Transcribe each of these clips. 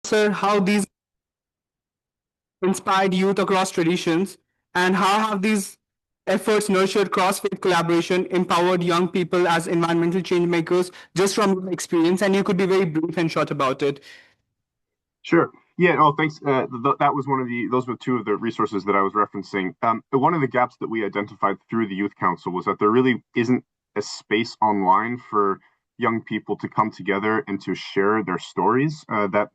Sir, how these inspired youth across traditions, and how have these efforts nurtured cross-faith collaboration, empowered young people as environmental change makers, just from your experience? And you could be very brief and short about it. Sure. Yeah. Oh, thanks. That was those were two of the resources that I was referencing. One of the gaps that we identified through the Youth Council was that there really isn't a space online for young people to come together and to share their stories that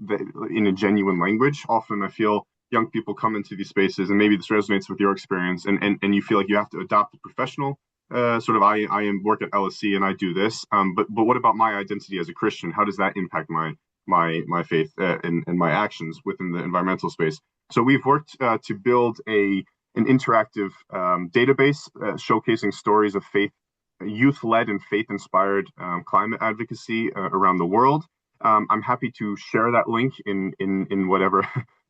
in a genuine language. Often I feel young people come into these spaces, and maybe this resonates with your experience, and you feel like you have to adopt a professional sort of I am work at LSE and I do this. But what about my identity as a Christian? How does that impact my faith and my actions within the environmental space? So we've worked to build an interactive database showcasing stories of faith, youth-led and faith-inspired climate advocacy around the world. I'm happy to share that link in whatever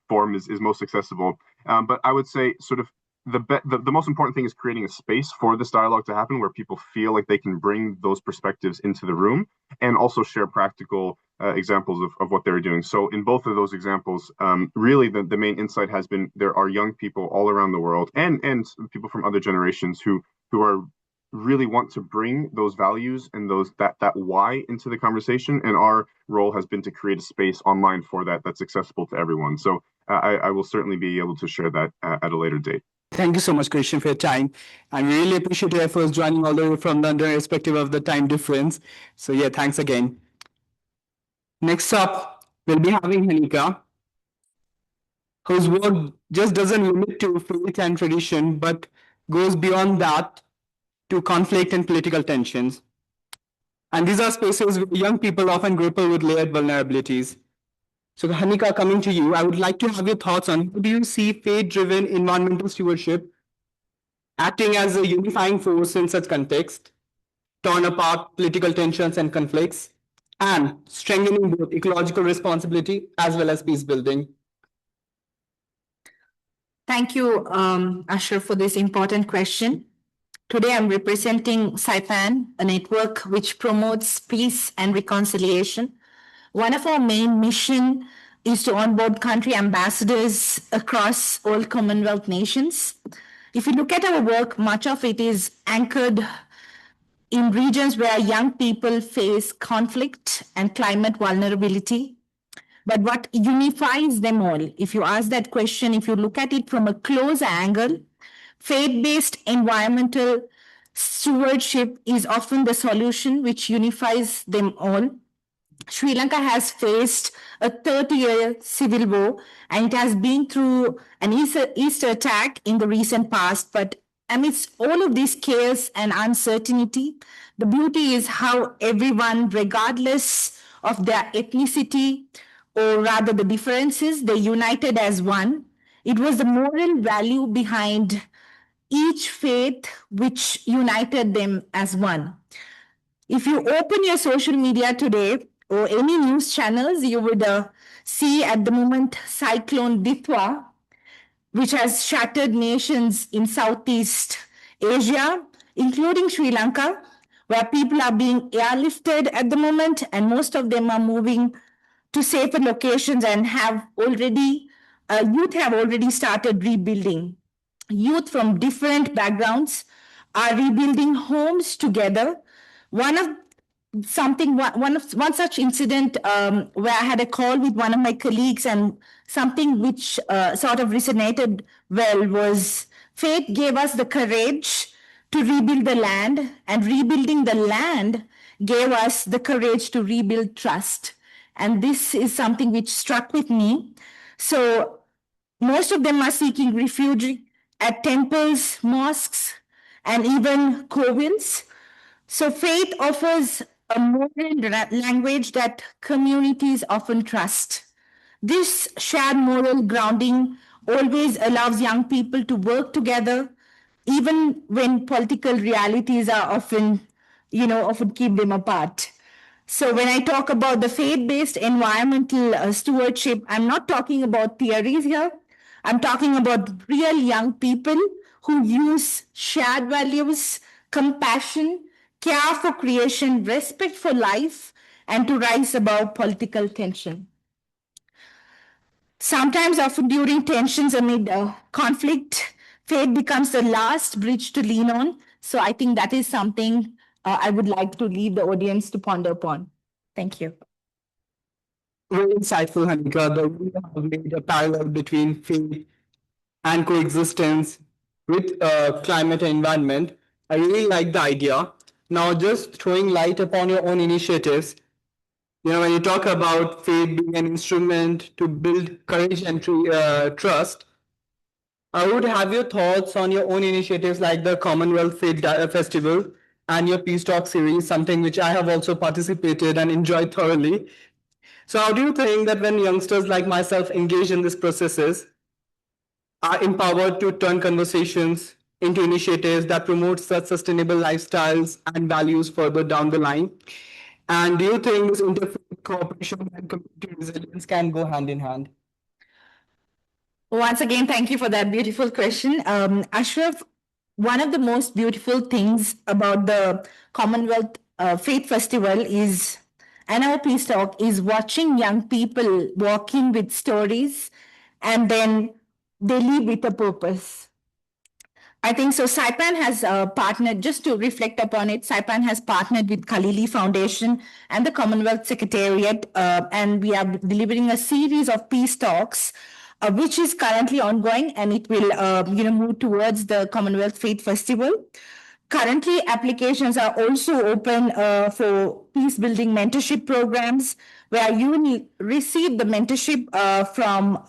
form is most accessible. But I would say sort of the most important thing is creating a space for this dialogue to happen where people feel like they can bring those perspectives into the room and also share practical examples of what they're doing. So in both of those examples, really the main insight has been there are young people all around the world and people from other generations who are really want to bring those values and that why into the conversation. And our role has been to create a space online for that's accessible to everyone. So I will certainly be able to share that at a later date. Thank you so much, Christian, for your time. I really appreciate your efforts joining all the way from London, irrespective of the time difference. So yeah, thanks again. Next up, we'll be having Hanika, whose work just doesn't limit to faith and tradition, but goes beyond that to conflict and political tensions. And these are spaces where young people often grapple with layered vulnerabilities. So, Hanika, coming to you, I would like to have your thoughts on how do you see faith-driven environmental stewardship acting as a unifying force in such context, torn apart political tensions and conflicts, and strengthening both ecological responsibility as well as peace building? Thank you, Asher, for this important question. Today, I'm representing SaiPan, a network which promotes peace and reconciliation. One of our main mission is to onboard country ambassadors across all Commonwealth nations. If you look at our work, much of it is anchored in regions where young people face conflict and climate vulnerability. But what unifies them all, if you ask that question, if you look at it from a close angle, faith-based environmental stewardship is often the solution which unifies them all. Sri Lanka has faced a 30-year civil war, and it has been through an Easter attack in the recent past. But amidst all of this chaos and uncertainty, the beauty is how everyone, regardless of their ethnicity, or rather the differences, they united as one. It was the moral value behind each faith which united them as one. If you open your social media today or any news channels, you would see at the moment Cyclone Ditwa, which has shattered nations in Southeast Asia, including Sri Lanka, where people are being airlifted at the moment, and most of them are moving to safer locations and youth have already started rebuilding. Youth from different backgrounds are rebuilding homes together. One such incident where I had a call with one of my colleagues, and something which sort of resonated well was faith gave us the courage to rebuild the land, and rebuilding the land gave us the courage to rebuild trust. And this is something which struck with me. So most of them are seeking refuge at temples, mosques, and even kovils. So faith offers a moral language that communities often trust. This shared moral grounding always allows young people to work together, even when political realities are often keep them apart. So when I talk about the faith-based environmental stewardship, I'm not talking about theories here. I'm talking about real young people who use shared values, compassion, care for creation, respect for life, and to rise above political tension. Sometimes, often during tensions amid conflict, faith becomes the last bridge to lean on. So I think that is something I would like to leave the audience to ponder upon. Thank you. Very insightful, Hanika. The way you have made a parallel between faith and coexistence with climate and environment. I really like the idea. Now, just throwing light upon your own initiatives. When you talk about faith being an instrument to build courage and trust, I would have your thoughts on your own initiatives like the Commonwealth Faith Festival and your Peace Talk series, something which I have also participated and enjoyed thoroughly. So, how do you think that when youngsters like myself engage in these processes, are empowered to turn conversations into initiatives that promote such sustainable lifestyles and values further down the line? And do you think this interfaith cooperation and community resilience can go hand in hand? Once again, thank you for that beautiful question. Ashraf, one of the most beautiful things about the Commonwealth Faith Festival is, and our Peace Talk, is watching young people walking with stories and then they live with a purpose. I think so. Saipan has partnered, just to reflect upon it, Saipan has partnered with Khalili Foundation and the Commonwealth Secretariat, and we are delivering a series of peace talks, which is currently ongoing, and it will, move towards the Commonwealth Faith Festival. Currently, applications are also open for peace building mentorship programs where you will receive the mentorship from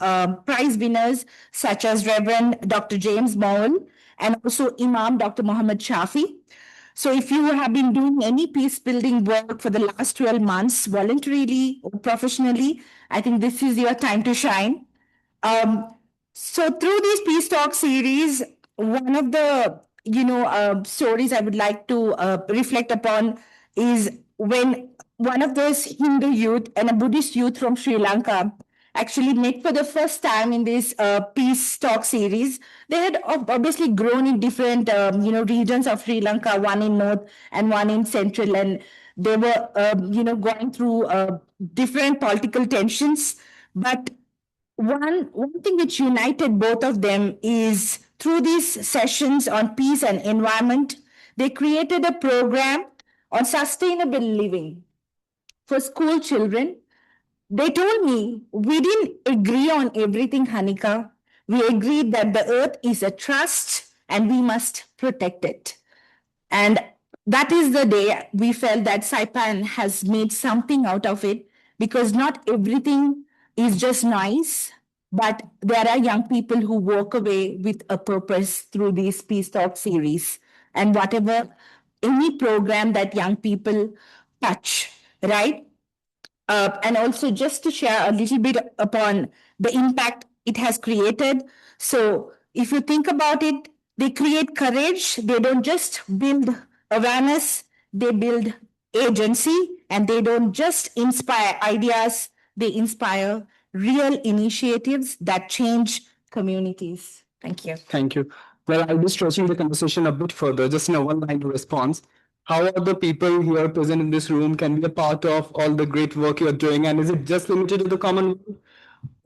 prize winners such as Reverend Dr. James Mowell and also Imam Dr. Muhammad Shafi. So if you have been doing any peace building work for the last 12 months, voluntarily or professionally, I think this is your time to shine. So through this Peace Talk series, one of the stories I would like to reflect upon is when one of those Hindu youth and a Buddhist youth from Sri Lanka actually met for the first time in this Peace Talk series. They had obviously grown in different regions of Sri Lanka, one in north and one in central, and they were going through different political tensions, but one thing which united both of them is through these sessions on peace and environment, they created a program on sustainable living for school children. They told me we didn't agree on everything, Hanika. We agreed that the earth is a trust and we must protect it. And that is the day we felt that Saipan has made something out of it, because not everything is just nice, but there are young people who walk away with a purpose through these Peace Talk series. And whatever, any program that young people touch, right? And also just to share a little bit upon the impact it has created. So if you think about it, they create courage. They don't just build awareness, they build agency, and they don't just inspire ideas, they inspire real initiatives that change communities. Thank you. Thank you. Well, I'll be stretching the conversation a bit further, just in a one-line response. How are the people here present in this room can be a part of all the great work you're doing? And is it just limited to the Commonwealth?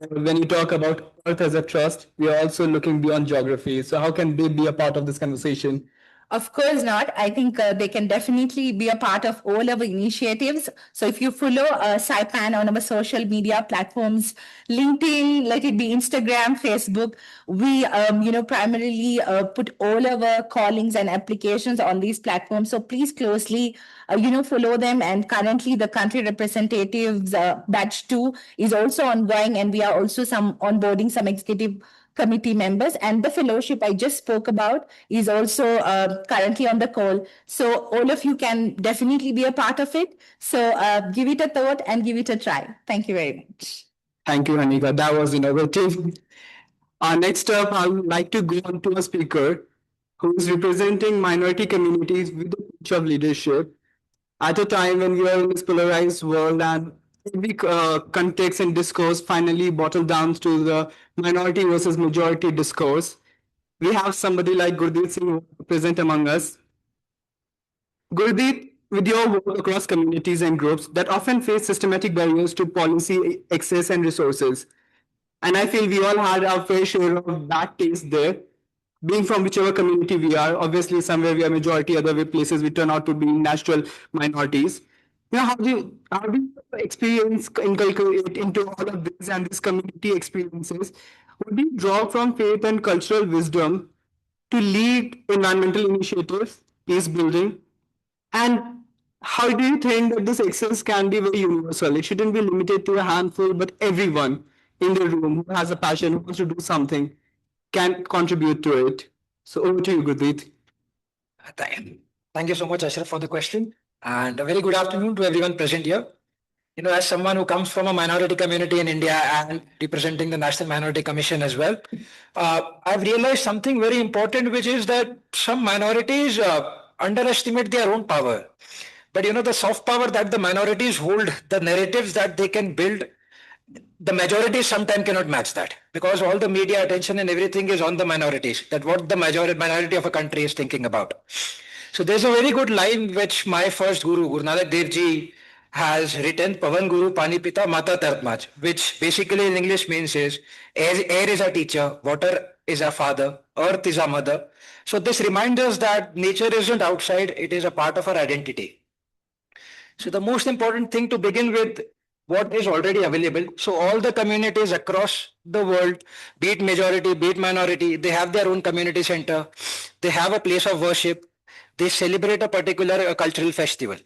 When you talk about Earth as a trust, we are also looking beyond geography. So how can they be a part of this conversation? Of course not. I think they can definitely be a part of all our initiatives. So if you follow Saipan on our social media platforms, LinkedIn, let it be Instagram, Facebook, we primarily put all our callings and applications on these platforms. So please closely follow them. And currently the country representatives batch 2 is also ongoing, and we are also onboarding some executive committee members, and the fellowship I just spoke about is also currently on the call. So all of you can definitely be a part of it. So give it a thought and give it a try. Thank you very much. Thank you, Hanika. That was innovative. Next up, I would like to go on to a speaker who is representing minority communities with a pitch of leadership at a time when we are in this polarized world and every context and discourse finally bottled down to the minority versus majority discourse. We have somebody like Gurdeep Singh present among us. Gurdeep, with your work across communities and groups that often face systematic barriers to policy access and resources, And I feel we all had our fair share of bad taste there. Being from whichever community we are, obviously somewhere we are majority, other places we turn out to be natural minorities. How do you experience inculcate into all of this and these community experiences? What do you draw from faith and cultural wisdom to lead environmental initiatives, peace building, and how do you think that this excess can be very universal? It shouldn't be limited to a handful, but everyone in the room who has a passion, who wants to do something, can contribute to it. So over to you, Gurdeep. Thank thank you so much, Ashraf, for the question. And a very good afternoon to everyone present here. As someone who comes from a minority community in India and representing the National Minority Commission as well, I've realized something very important, which is that some minorities underestimate their own power. But the soft power that the minorities hold, the narratives that they can build, the majority sometimes cannot match that, because all the media attention and everything is on the minorities, that what the minority of a country is thinking about. So there's a very good line which my first guru, Guru Nanak Dev Ji, has written, Pavan Guru Pani Pita Mata Tartmaj, which basically in English means is air is a teacher, water is a father, earth is a mother. So this reminds us that nature isn't outside, it is a part of our identity. So the most important thing to begin with, what is already available. So all the communities across the world, be it majority, be it minority, they have their own community center. They have a place of worship. They celebrate a particular cultural festival.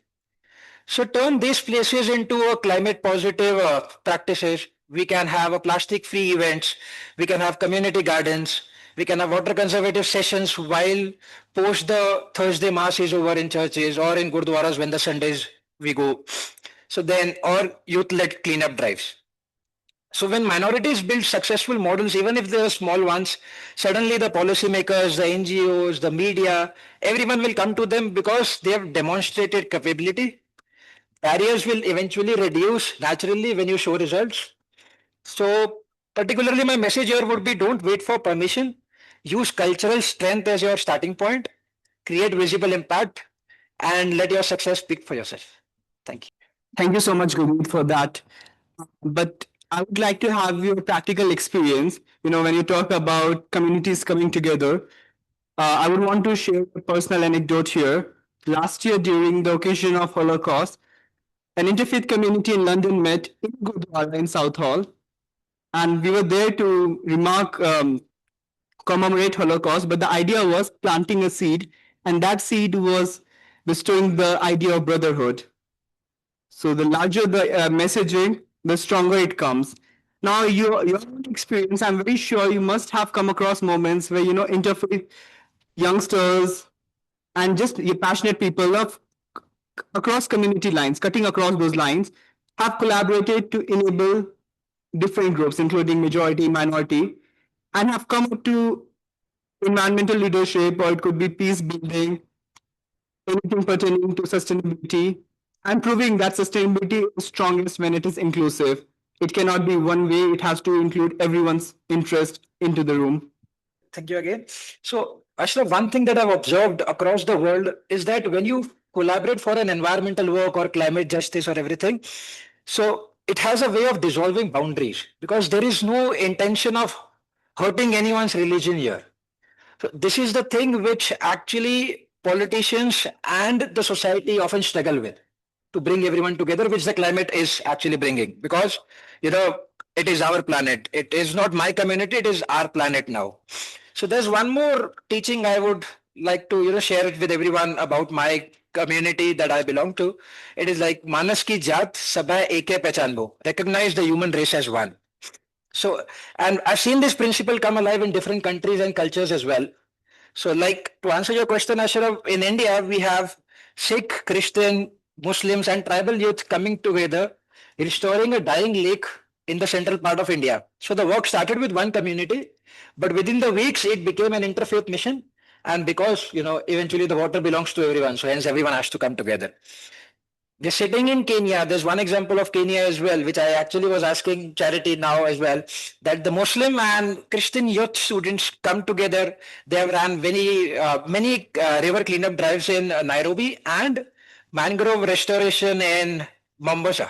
So turn these places into a climate positive practices. We can have a plastic free events. We can have community gardens. We can have water conservative sessions while post the Thursday mass is over in churches or in gurdwaras when the Sundays we go. So then, or youth-led cleanup drives. So when minorities build successful models, even if they are small ones, suddenly the policymakers, the NGOs, the media, everyone will come to them because they have demonstrated capability. Barriers will eventually reduce naturally when you show results. So particularly my message here would be, don't wait for permission. Use cultural strength as your starting point, create visible impact, and let your success speak for yourself. Thank you. Thank you so much, Gurdeep, for that. But I would like to have your practical experience. When you talk about communities coming together, I would want to share a personal anecdote here. Last year, during the occasion of Holocaust, an interfaith community in London met in Gurdwara in Southall, and we were there to commemorate Holocaust. But the idea was planting a seed, and that seed was bestowing the idea of brotherhood. So the larger the messaging, the stronger it comes. Now, your own experience, I'm very sure you must have come across moments where interfaith youngsters and just passionate people of across community lines, cutting across those lines, have collaborated to enable different groups, including majority, minority, and have come up to environmental leadership, or it could be peace building, anything pertaining to sustainability, and proving that sustainability is strongest when it is inclusive. It cannot be one way, it has to include everyone's interest into the room. Thank you again. So, Ashraf, one thing that I've observed across the world is that when you collaborate for an environmental work or climate justice or everything, so it has a way of dissolving boundaries because there is no intention of hurting anyone's religion here. So this is the thing which actually politicians and the society often struggle with, to bring everyone together, which the climate is actually bringing, because it is our planet. It is not my community, it is our planet now. So there's one more teaching I would like to share it with everyone about my community that I belong to. It is like Manas ki jaat sabha eke pehchanbo. Recognize the human race as one. So, and I've seen this principle come alive in different countries and cultures as well. So, like to answer your question, Ashraf, in India, we have Sikh, Christian, Muslims, and tribal youth coming together, restoring a dying lake in the central part of India. So, the work started with one community, but within the weeks, it became an interfaith mission. And because, eventually the water belongs to everyone, so hence everyone has to come together. Just sitting in Kenya, there's one example of Kenya as well, which I actually was asking Charity now as well, that the Muslim and Christian youth students come together. They have run many river cleanup drives in Nairobi and mangrove restoration in Mombasa.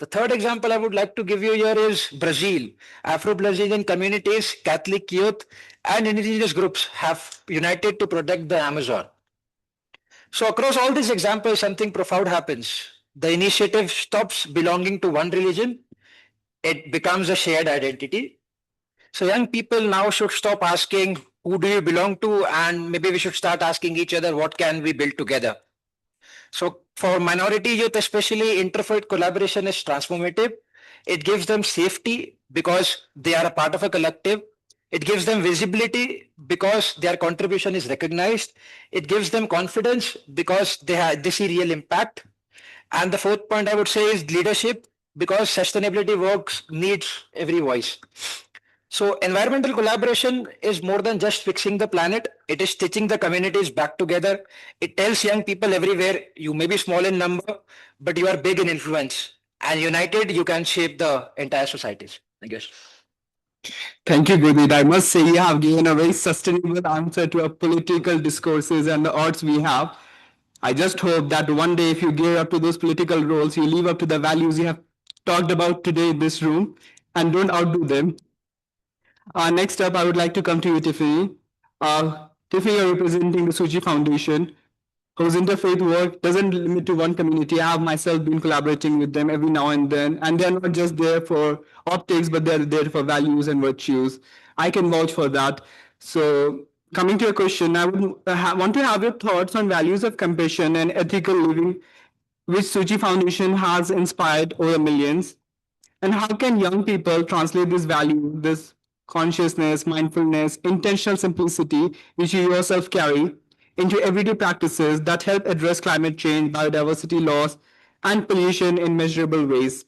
The third example I would like to give you here is Brazil. Afro-Brazilian communities, Catholic youth, and indigenous groups have united to protect the Amazon. So across all these examples, something profound happens. The initiative stops belonging to one religion. It becomes a shared identity. So young people now should stop asking, who do you belong to? And maybe we should start asking each other, what can we build together? So for minority youth, especially, interfaith collaboration is transformative. It gives them safety because they are a part of a collective. It gives them visibility because their contribution is recognized. It gives them confidence because they see real impact. And the fourth point I would say is leadership, because sustainability works needs every voice. So environmental collaboration is more than just fixing the planet. It is stitching the communities back together. It tells young people everywhere, you may be small in number, but you are big in influence. And united, you can shape the entire societies. I guess. Thank you, Gurdeep. I must say you have given a very sustainable answer to our political discourses and the odds we have. I just hope that one day, if you gear up to those political roles, you live up to the values you have talked about today in this room and don't outdo them. Next up, I would like to come to you, Tiffany. Tiffany, you're representing the Suji Foundation, whose interfaith work doesn't limit to one community. I have myself been collaborating with them every now and then, and they're not just there for optics, but they're there for values and virtues. I can vouch for that. So, coming to your question, I would want to have your thoughts on values of compassion and ethical living, which Suji Foundation has inspired over millions. And how can young people translate this value, this consciousness, mindfulness, intentional simplicity, which you yourself carry, into everyday practices that help address climate change, biodiversity loss, and pollution in measurable ways?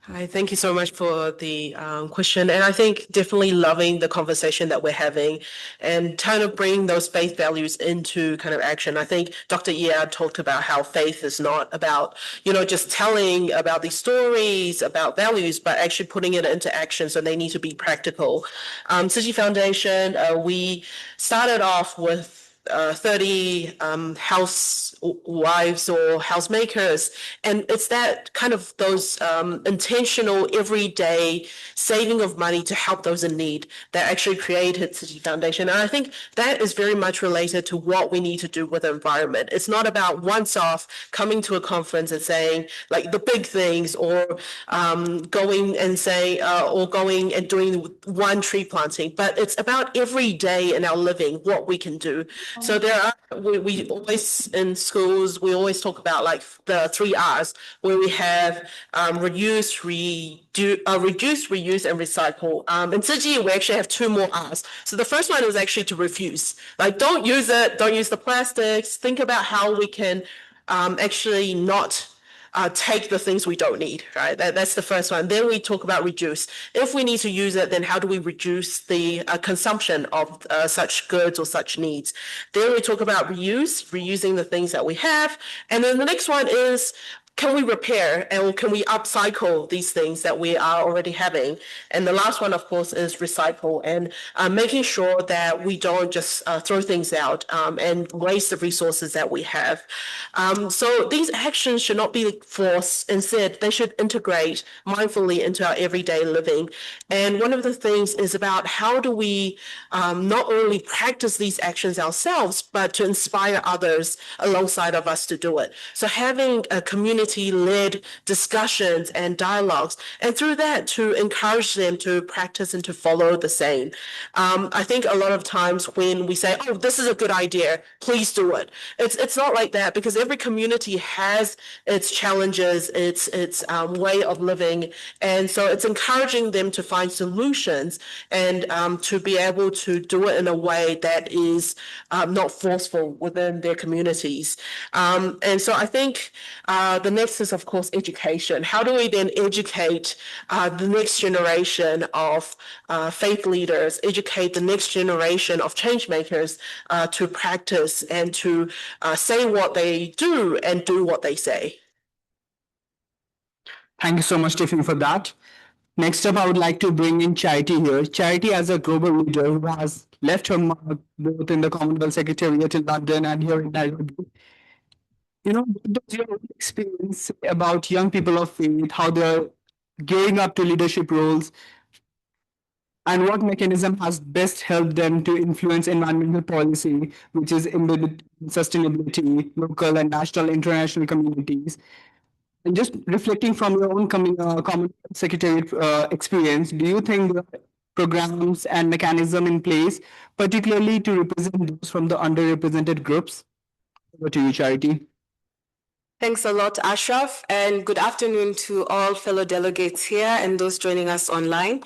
Hi, thank you so much for the question. And I think definitely loving the conversation that we're having and kind of bringing those faith values into kind of action. I think Dr. YEA talked about how faith is not about, just telling about these stories, about values, but actually putting it into action. So they need to be practical. City Foundation, we started off with 30 housewives or housemakers. And it's that kind of those intentional everyday saving of money to help those in need that actually created City Foundation. And I think that is very much related to what we need to do with the environment. It's not about once off coming to a conference and saying like the big things or going and say or going and doing one tree planting, but it's about every day in our living, what we can do. So there are, we always in schools, we always talk about like the 3 R's, where we have reduce, reuse, and recycle. In Ziji, we actually have 2 more R's. So the first one is actually to refuse. Like, don't use it, don't use the plastics. Think about how we can actually not take the things we don't need, right? That's the first one. Then we talk about reduce. If we need to use it, then how do we reduce the consumption of such goods or such needs? Then we talk about reusing the things that we have. And then the next one is, can we repair and can we upcycle these things that we are already having? And the last one, of course, is recycle and making sure that we don't just throw things out and waste the resources that we have. So these actions should not be forced. Instead, they should integrate mindfully into our everyday living. And one of the things is about how do we not only practice these actions ourselves, but to inspire others alongside of us to do it. So having a community-led discussions and dialogues, and through that to encourage them to practice and to follow the same. I think a lot of times when we say, oh, this is a good idea, please do it. It's not like that, because every community has its challenges, its way of living. And so it's encouraging them to find solutions and to be able to do it in a way that is not forceful within their communities. And so I think the next is, of course, education. How do we then educate the next generation of faith leaders, educate the next generation of change makers to practice and to say what they do and do what they say? Thank you so much, Tiffany, for that. Next up, I would like to bring in Charity here. Charity, as a global leader who has left her mark both in the Commonwealth Secretariat in London and here in Nairobi, What does your experience say about young people of faith, how they're gearing up to leadership roles, and what mechanism has best helped them to influence environmental policy, which is embedded in sustainability, local and national, international communities? And just reflecting from your own common secretariat experience, do you think the programs and mechanism in place, particularly to represent those from the underrepresented groups? Over to you, Charity. Thanks a lot, Ashraf, and good afternoon to all fellow delegates here and those joining us online.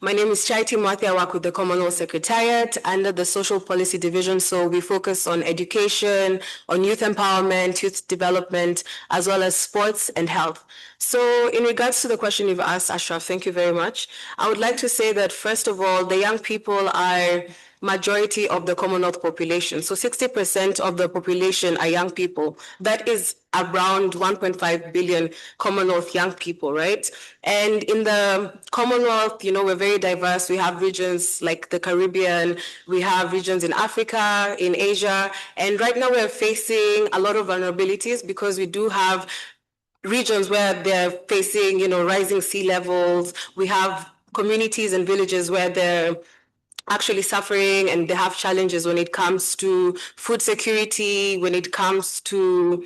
My name is Charity Mwathi. I work with the Commonwealth Secretariat under the Social Policy Division. So we focus on education, on youth empowerment, youth development, as well as sports and health. So in regards to the question you've asked, Ashraf, thank you very much. I would like to say that, first of all, the young people are majority of the Commonwealth population. So 60% of the population are young people. That is around 1.5 billion Commonwealth young people, right? And in the Commonwealth, we're very diverse. We have regions like the Caribbean, we have regions in Africa, in Asia, and right now we're facing a lot of vulnerabilities because we do have regions where they're facing, rising sea levels. We have communities and villages where they're actually suffering and they have challenges when it comes to food security, when it comes to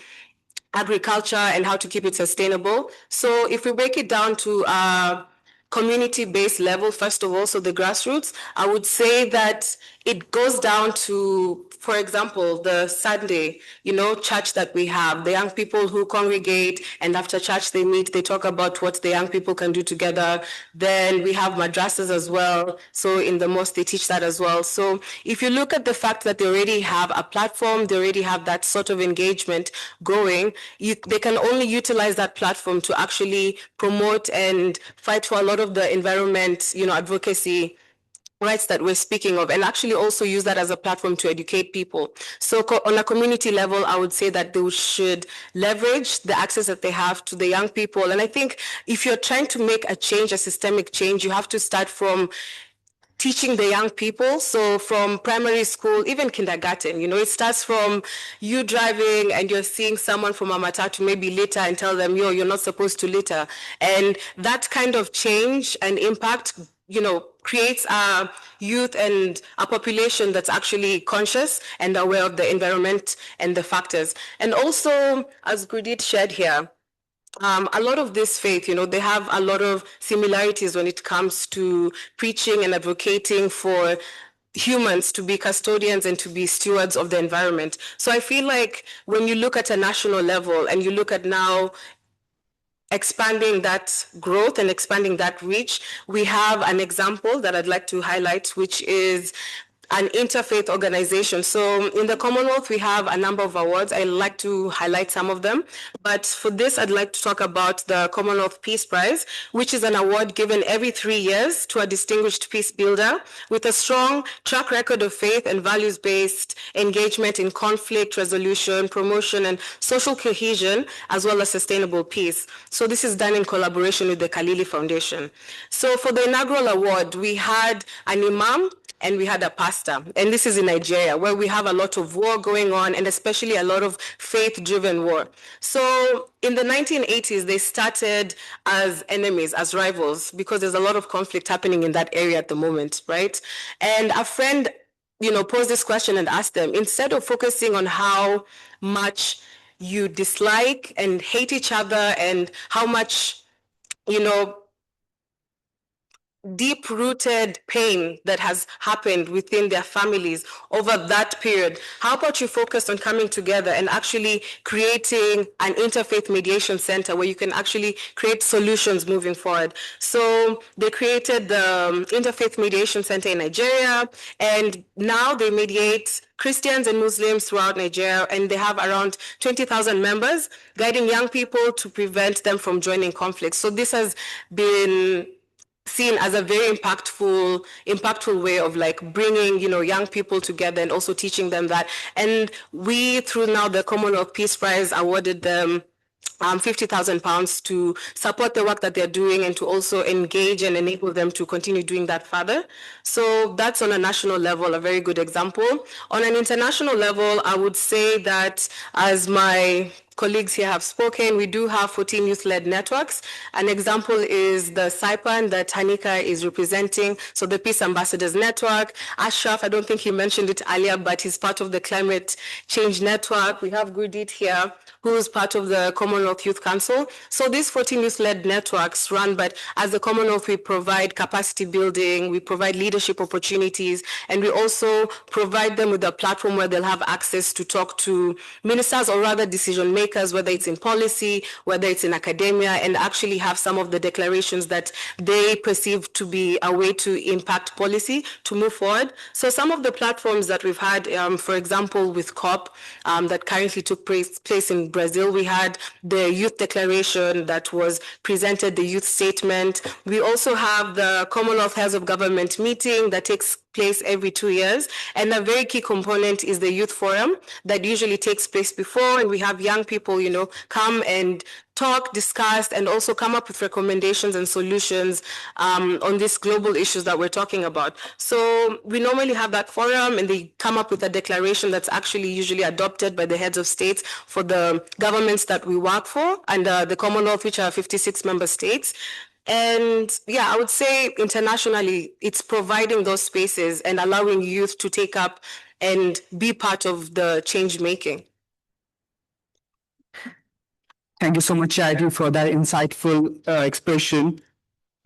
agriculture and how to keep it sustainable. So if we break it down to a community-based level, first of all, so the grassroots, I would say that it goes down to, for example, the Sunday, church that we have, the young people who congregate and after church they meet, they talk about what the young people can do together. Then we have madrasas as well. So in the mosque, they teach that as well. So if you look at the fact that they already have a platform, they already have that sort of engagement going, they can only utilize that platform to actually promote and fight for a lot of the environment, advocacy rights that we're speaking of, and actually also use that as a platform to educate people. So on a community level, I would say that they should leverage the access that they have to the young people. And I think if you're trying to make a change, a systemic change, you have to start from teaching the young people. So from primary school, even kindergarten, it starts from you driving and you're seeing someone from a matatu maybe litter and tell them, you're not supposed to litter. And that kind of change and impact, creates a youth and a population that's actually conscious and aware of the environment and the factors. And also, as Gurdeep shared here, a lot of this faith, they have a lot of similarities when it comes to preaching and advocating for humans to be custodians and to be stewards of the environment. So I feel like when you look at a national level and you look at now expanding that growth and expanding that reach, we have an example that I'd like to highlight, which is an interfaith organization. So in the Commonwealth, we have a number of awards. I like to highlight some of them. But for this, I'd like to talk about the Commonwealth Peace Prize, which is an award given every 3 years to a distinguished peace builder with a strong track record of faith and values-based engagement in conflict resolution, promotion, and social cohesion, as well as sustainable peace. So this is done in collaboration with the Kalili Foundation. So for the inaugural award, we had an imam and we had a pastor. And this is in Nigeria, where we have a lot of war going on, and especially a lot of faith-driven war. So in the 1980s, they started as enemies, as rivals, because there's a lot of conflict happening in that area at the moment, right? And a friend, posed this question and asked them, instead of focusing on how much you dislike and hate each other and how much, deep-rooted pain that has happened within their families over that period, how about you focus on coming together and actually creating an interfaith mediation center where you can actually create solutions moving forward? So they created the Interfaith Mediation Center in Nigeria, and now they mediate Christians and Muslims throughout Nigeria, and they have around 20,000 members guiding young people to prevent them from joining conflicts. So this has been seen as a very impactful way of bringing, young people together and also teaching them that. And we, through now the Commonwealth Peace Prize, awarded them £50,000 to support the work that they're doing and to also engage and enable them to continue doing that further. So that's on a national level, a very good example. On an international level, I would say that, as my colleagues here have spoken, we do have 14 youth-led networks. An example is the SAIPAN that Hanika is representing, so the Peace Ambassadors Network. Ashraf, I don't think he mentioned it earlier, but he's part of the Climate Change Network. We have Gurdit here, who's part of the Commonwealth Youth Council. So these 14 youth-led networks run, but as the Commonwealth, we provide capacity building, we provide leadership opportunities, and we also provide them with a platform where they'll have access to talk to ministers or rather decision makers, whether it's in policy, whether it's in academia, and actually have some of the declarations that they perceive to be a way to impact policy to move forward. So some of the platforms that we've had, for example, with COP that currently took place in Brazil, we had the youth declaration that was presented, the youth statement. We also have the Commonwealth Heads of Government meeting that takes place every 2 years. And a very key component is the youth forum that usually takes place before, and we have young people, come and talk, discuss, and also come up with recommendations and solutions on these global issues that we're talking about. So we normally have that forum, and they come up with a declaration that's actually usually adopted by the heads of states for the governments that we work for, and the Commonwealth, which are 56 member states. And I would say internationally, it's providing those spaces and allowing youth to take up and be part of the change making. Thank you so much, Charity, for that insightful expression.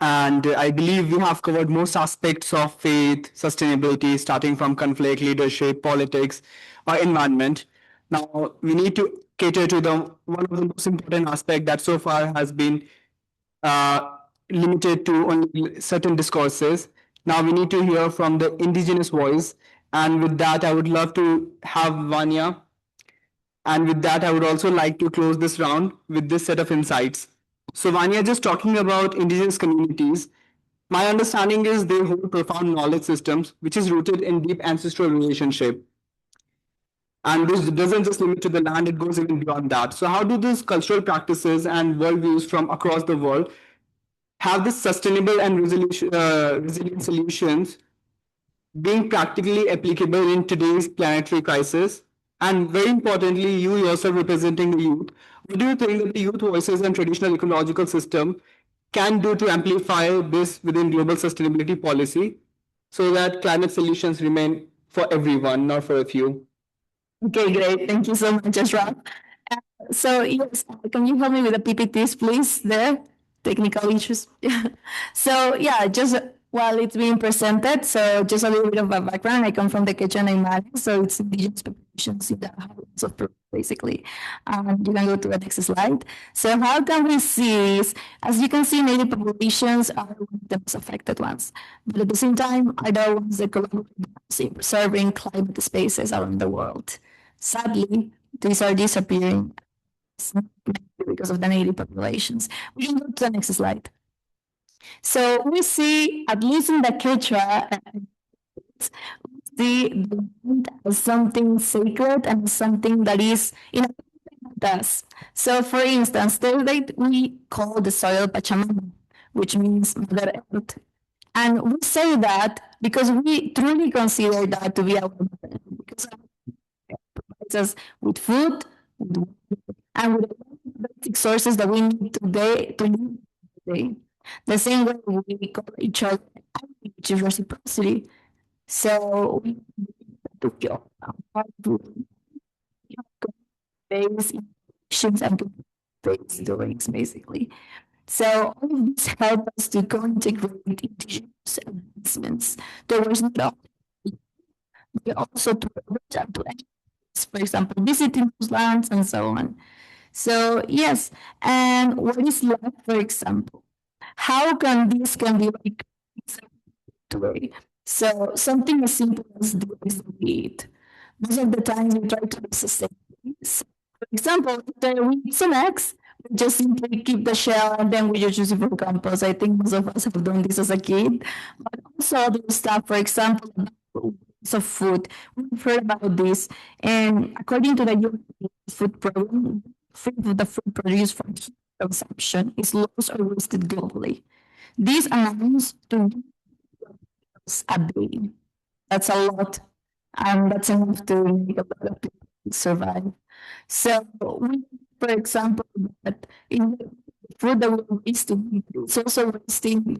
And I believe we have covered most aspects of faith, sustainability, starting from conflict, leadership, politics, or environment. Now, we need to cater to one of the most important aspects that so far has been limited to only certain discourses. Now we need to hear from the indigenous voice. And with that, I would love to have Vanya. And with that, I would also like to close this round with this set of insights. So Vanya, just talking about indigenous communities, my understanding is they hold profound knowledge systems, which is rooted in deep ancestral relationship. And this doesn't just limit to the land, it goes even beyond that. So how do these cultural practices and worldviews from across the world have this sustainable and resilient solutions being practically applicable in today's planetary crisis? And very importantly, you yourself representing the youth, what do you think that the youth voices and traditional ecological system can do to amplify this within global sustainability policy so that climate solutions remain for everyone, not for a few? Okay, great. Thank you so much, Ashraf. So yes, can you help me with the PPTs, please? There, technical issues. So just while it's being presented, so just a little bit of a background. I come from the Quechua Aymara, so it's indigenous populations in the highlands of Peru, basically. You can go to the next slide. So how can we see this? As you can see, native populations are one of the most affected ones, but at the same time, are the ones that collaborate in preserving climate spaces around the world. Sadly, these are disappearing because of the native populations. We can go to the next slide. So we see, at least in the Quechua, see the land as something sacred and something that is us. So for instance, we call the soil Pachamama, which means Mother Earth. And we say that because we truly consider that to be our mother, because it provides us with food, with water, and with the basic sources that we need today to live today. The same way we call each other, which is reciprocity. So we base emotions and base doings, basically. So all of these help us to co-integrate indigenous advancements towards not only, but also to for example, visiting those lands and so on. So yes, and what is left, for example? How can this can be like today? So something as simple as the ways that we eat. Most of the times we try to be sustainable. So, for example, after we eat some eggs, we just simply keep the shell and then we just use it for compost. I think most of us have done this as a kid. But also other stuff, for example, of food. We've heard about this. And according to the UN Food Program, the food produced for consumption is lost or wasted globally. This amounts to a day. That's a lot. And that's enough to make a lot of people survive. So we for example, that in the food that we're wasting, it's also wasting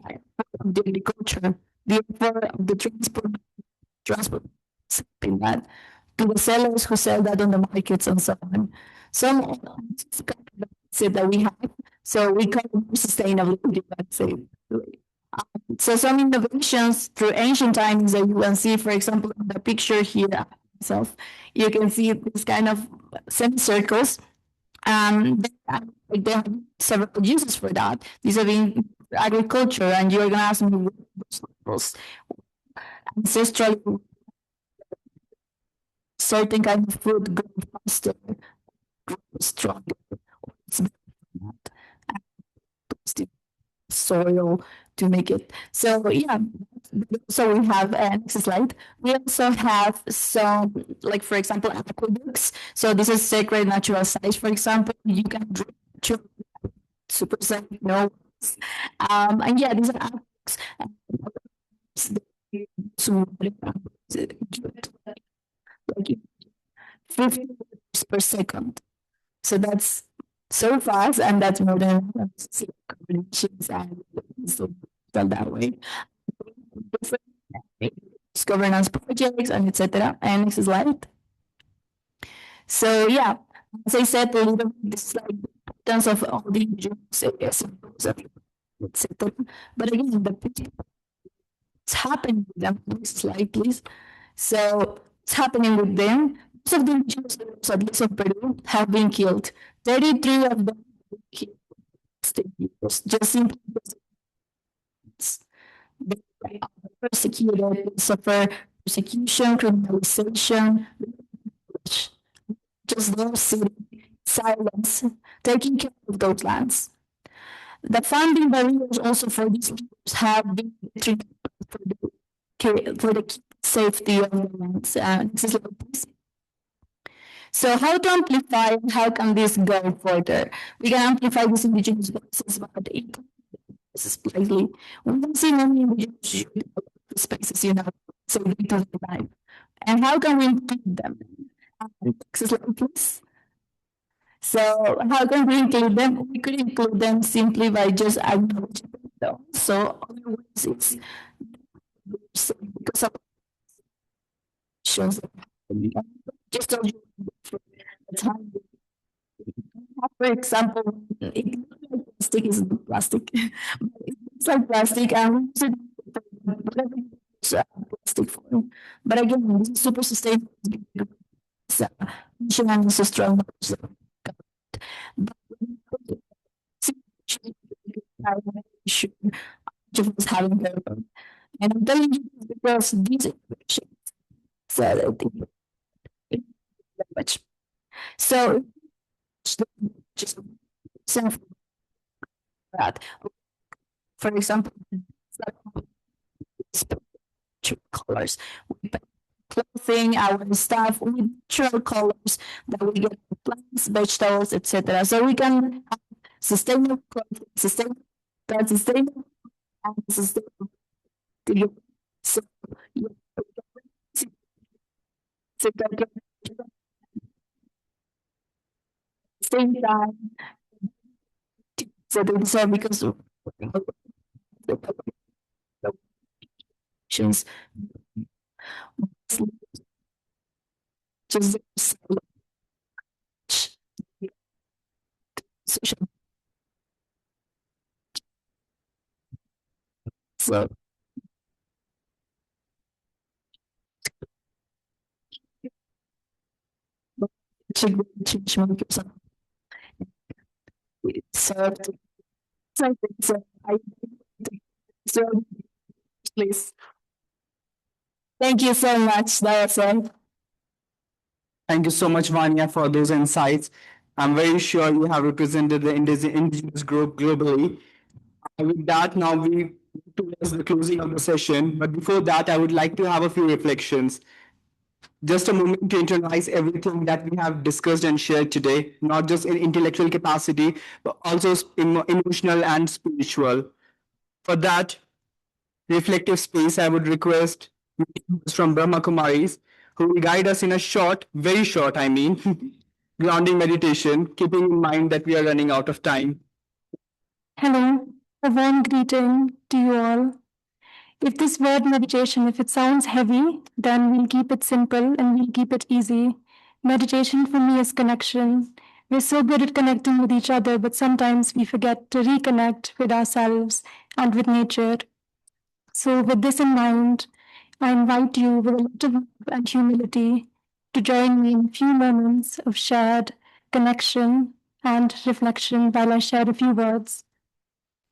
of the agriculture, the effort of the transport, in that to the sellers who sell that on the markets and so on. Some say that we have, so we call it sustainability, let's say. So some innovations through ancient times that you can see, for example, in the picture here, itself, you can see this kind of semicircles. They have several uses for that. These are in agriculture, and you're gonna ask me those ancestral certain kind of food grow faster, grow stronger. Soil to make it. So yeah, so we have next slide. We also have some, like for example, aqueducts. So this is sacred natural sites. For example, you can drink super safe, no. And yeah, these are aqueducts. So, like 50 liters per second. So that's so fast, and that's more than combinations and so done that way. Different governance projects and etc. And next slide. So yeah, as I said, a little this is like the importance of all the indigenous areas, etc. But again, it's happening with them. Next slide, please. So it's happening with them. Most of the indigenous groups, at least of Peru, have been killed. 33 of them killed just simply because they are persecuted, suffer persecution, criminalization, just those sitting silence, taking care of those lands. The funding barriers also for these groups have been for the safety of the lands. So how to amplify and how can this go further? We can amplify these indigenous voices, but slightly. We don't see many indigenous spaces, so we don't life. And how can we include them? Next slide, please. So how can we include them? We could include them simply by just acknowledging them. So otherwise it's because of shows just told you the time. For example, plastic is not plastic. It's like plastic and we use it plastic form. But again, this is super sustainable. And so strong. Just having their own. And I'm telling you this because these information. So I think much. So just that. For example, colors, clothing, our stuff with natural colors that we get from plants, vegetables, etc. So we can have sustainable clothing, sustainable, and sustainable. So, yeah. Same time. So these are because of the just social. So change markets. So so please. Thank you so much. That was all. Thank you so much, Vanya, for those insights. I'm very sure you have represented the indigenous group globally. With that, now we move towards the closing of the session. But before that, I would like to have a few reflections. Just a moment to internalize everything that we have discussed and shared today, not just in intellectual capacity, but also emotional and spiritual. For that reflective space, I would request from Brahma Kumaris, who will guide us in a short, very short, I mean, grounding meditation, keeping in mind that we are running out of time. Hello, a warm greeting to you all. If this word meditation, if it sounds heavy, then we'll keep it simple and we'll keep it easy. Meditation for me is connection. We're so good at connecting with each other, but sometimes we forget to reconnect with ourselves and with nature. So, with this in mind, I invite you with a lot of love and humility to join me in a few moments of shared connection and reflection while I share a few words.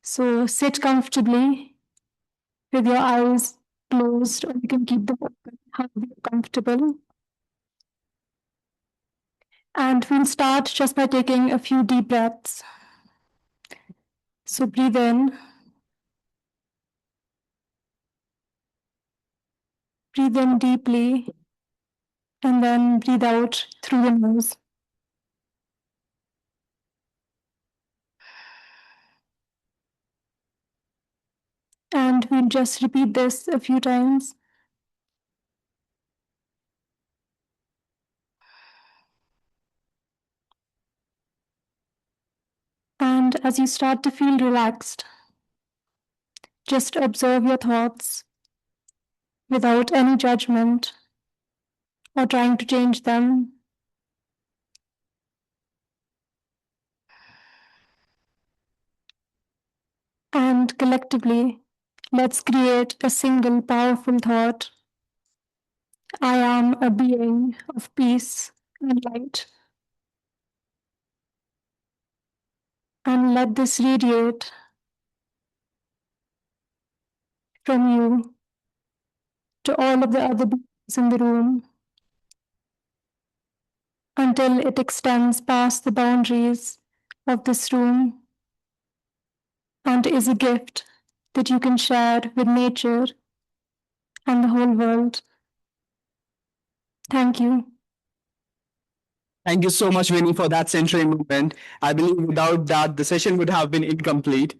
So, sit comfortably with your eyes closed, or you can keep them open, however you're comfortable. And we'll start just by taking a few deep breaths. So, breathe in. Breathe in deeply, and then breathe out through the nose. And we'll just repeat this a few times. And as you start to feel relaxed, just observe your thoughts without any judgment or trying to change them. And collectively, let's create a single powerful thought. I am a being of peace and light. And let this radiate from you to all of the other beings in the room until it extends past the boundaries of this room and is a gift that you can share with nature and the whole world. Thank you. Thank you so much, Winnie, for that century movement. I believe without that, the session would have been incomplete.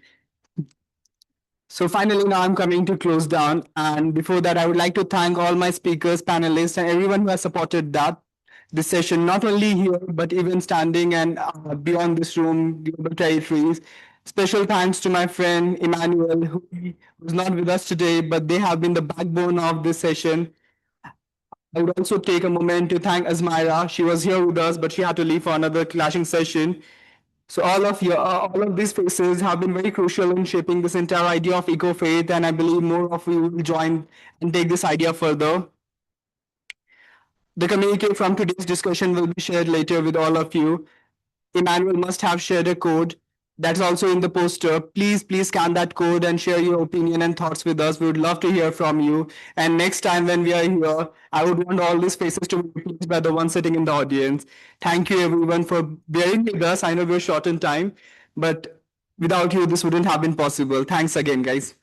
So finally, now I'm coming to close down. And before that, I would like to thank all my speakers, panelists, and everyone who has supported this session, not only here, but even standing and beyond this room, global territories. Special thanks to my friend Emmanuel, who's not with us today, but they have been the backbone of this session. I would also take a moment to thank Azmaira. She was here with us, but she had to leave for another clashing session. So all of these faces have been very crucial in shaping this entire idea of eco-faith, and I believe more of you will join and take this idea further. The communique from today's discussion will be shared later with all of you. Emmanuel must have shared a code that's also in the poster. Please scan that code and share your opinion and thoughts with us. We would love to hear from you. And next time when we are here, I would want all these faces to be replaced by the one sitting in the audience. Thank you everyone for bearing with us. I know we're short in time, but without you, this wouldn't have been possible. Thanks again, guys.